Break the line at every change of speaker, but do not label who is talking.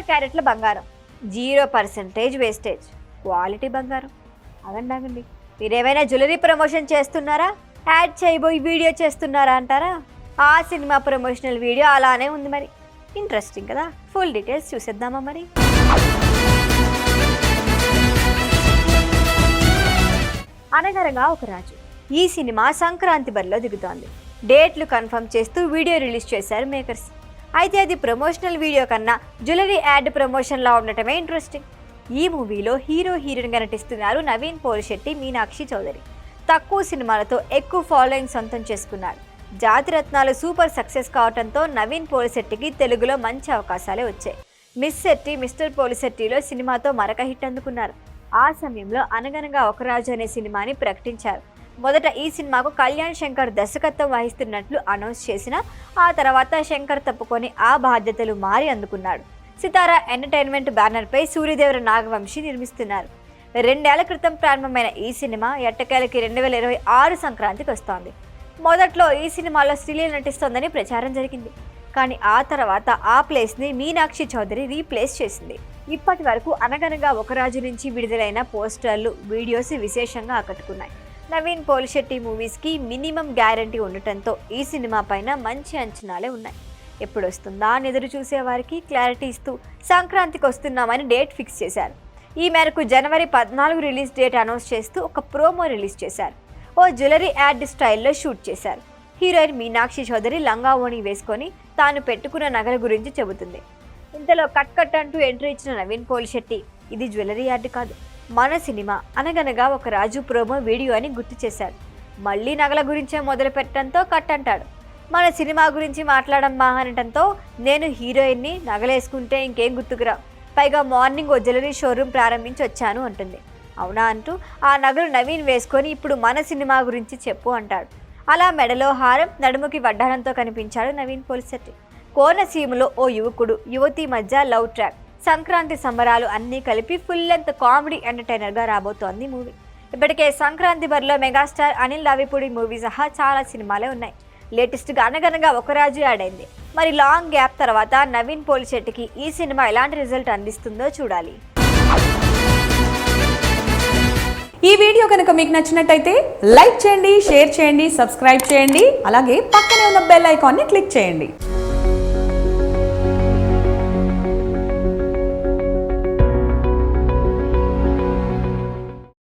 100 క్యారెట్ల బంగారం, 0% wastage, quality బంగారం. అగండి, మీరేమైనా జ్యువెలరీ ప్రమోషన్ చేస్తున్నారా, యాడ్ చేయబోయి వీడియో చేస్తున్నారా అంటారా? ఆ సినిమా ప్రమోషనల్ వీడియో అలానే ఉంది. మరి ఇంట్రెస్టింగ్ కదా. ఫుల్ డీటెయిల్స్ చూసేద్దామా మరి. అనగనగా ఒక రాజు ఈ సినిమా సంక్రాంతి బరిలో దిగుతోంది. డేట్లు కన్ఫర్మ్ చేస్తూ వీడియో రిలీజ్ చేశారు మేకర్స్. అయితే అది ప్రమోషనల్ వీడియో కన్నా జ్యువెలరీ యాడ్ ప్రమోషన్లా ఉండటమే ఇంట్రెస్టింగ్. ఈ మూవీలో హీరో హీరోయిన్గా నటిస్తున్నారు నవీన్ పోలిశెట్టి, మీనాక్షి చౌదరి. తక్కువ సినిమాలతో ఎక్కువ ఫాలోయింగ్ సొంతం చేసుకున్నారు. జాతిరత్నాలు సూపర్ సక్సెస్ కావడంతో నవీన్ పోలిశెట్టికి తెలుగులో మంచి అవకాశాలే వచ్చాయి. మిస్ శెట్టి, మిస్టర్ పోలిశెట్టిలో సినిమాతో మరొక హిట్ అందుకున్నారు. ఆ సమయంలో అనగనగా ఒక రాజు అనే సినిమాని ప్రకటించారు. మొదట ఈ సినిమాకు కళ్యాణ్ శంకర్ దర్శకత్వం వహిస్తున్నట్లు అనౌన్స్ చేసిన ఆ తర్వాత శంకర్ తప్పుకొని ఆ బాధ్యతలు మారి అందుకున్నాడు. సితారా ఎంటర్టైన్మెంట్ బ్యానర్పై సూర్యదేవర నాగవంశీ నిర్మిస్తున్నారు. 2 ఏళ్ల క్రితం ప్రారంభమైన ఈ సినిమా ఎట్టకేలకి 2026 సంక్రాంతికి వస్తోంది. మొదట్లో ఈ సినిమాలో శ్రీలీల నటిస్తోందని ప్రచారం జరిగింది. కానీ ఆ తర్వాత ఆ ప్లేస్ని మీనాక్షి చౌదరి రీప్లేస్ చేసింది. ఇప్పటి వరకు అనగనగా ఒక రాజు నుంచి విడుదలైన పోస్టర్లు, వీడియోస్ విశేషంగా ఆకట్టుకున్నాయి. నవీన్ పోలిశెట్టి మూవీస్కి మినిమం గ్యారంటీ ఉండటంతో ఈ సినిమా పైన మంచి అంచనాలే ఉన్నాయి. ఎప్పుడు వస్తుందా అని ఎదురు చూసే వారికి క్లారిటీ ఇస్తూ సంక్రాంతికి వస్తున్నామని డేట్ ఫిక్స్ చేశారు. ఈ మేరకు జనవరి 14 రిలీజ్ డేట్ అనౌన్స్ చేస్తూ ఒక ప్రోమో రిలీజ్ చేశారు. ఓ జ్యువెలరీ యాడ్ స్టైల్లో షూట్ చేశారు. హీరోయిన్ మీనాక్షి చౌదరి లంగా ఓణి వేసుకొని తాను పెట్టుకున్న నగల గురించి చెబుతుంది. ఇంతలో కట్ అంటూ ఎంట్రీ ఇచ్చిన నవీన్ పోలిశెట్టి, ఇది జ్యువెలరీ యాడ్ కాదు, మన సినిమా అనగనగా ఒక రాజు ప్రోమో వీడియో అని గుర్తు చేశాడు. మళ్ళీ నగల గురించే మొదలు పెట్టడంతో కట్ అంటాడు. మన సినిమా గురించి మాట్లాడమ్మా అనటంతో, నేను హీరోయిన్ని, నగలేసుకుంటే ఇంకేం గుర్తుకురా, పైగా మార్నింగ్ ఓ జ్యువెలరీ షోరూమ్ ప్రారంభించి వచ్చాను అంటుంది. అవునా అంటూ ఆ నగలు నవీన్ వేసుకొని ఇప్పుడు మన సినిమా గురించి చెప్పు అంటాడు. అలా మెడలో హారం, నడుముకి వడ్డానంతో కనిపించాడు నవీన్ పోలిశెట్టి. కోనసీమలో ఓ యువకుడు, యువతి మధ్య లవ్ ట్రాక్, సంక్రాంతి సంబరాలు అన్నీ కలిపి ఫుల్ లెంత్ కామెడీ ఎంటర్టైనర్గా రాబోతోంది మూవీ. ఇప్పటికే సంక్రాంతి బరిలో మెగాస్టార్ అనిల్ రావిపూడి మూవీ సహా చాలా సినిమాలే ఉన్నాయి. లేటెస్ట్గా అనగనగా ఒక రాజు యాడ్ అయింది. మరి లాంగ్ గ్యాప్ తర్వాత నవీన్ పోలిశెట్టికి ఈ సినిమా ఎలాంటి రిజల్ట్ అందిస్తుందో చూడాలి.
ఈ వీడియో కనుక మీకు నచ్చినట్టయితే లైక్ చేయండి, షేర్ చేయండి, సబ్స్క్రైబ్ చేయండి. అలాగే పక్కనే ఉన్న బెల్ ఐకాన్ని క్లిక్ చేయండి.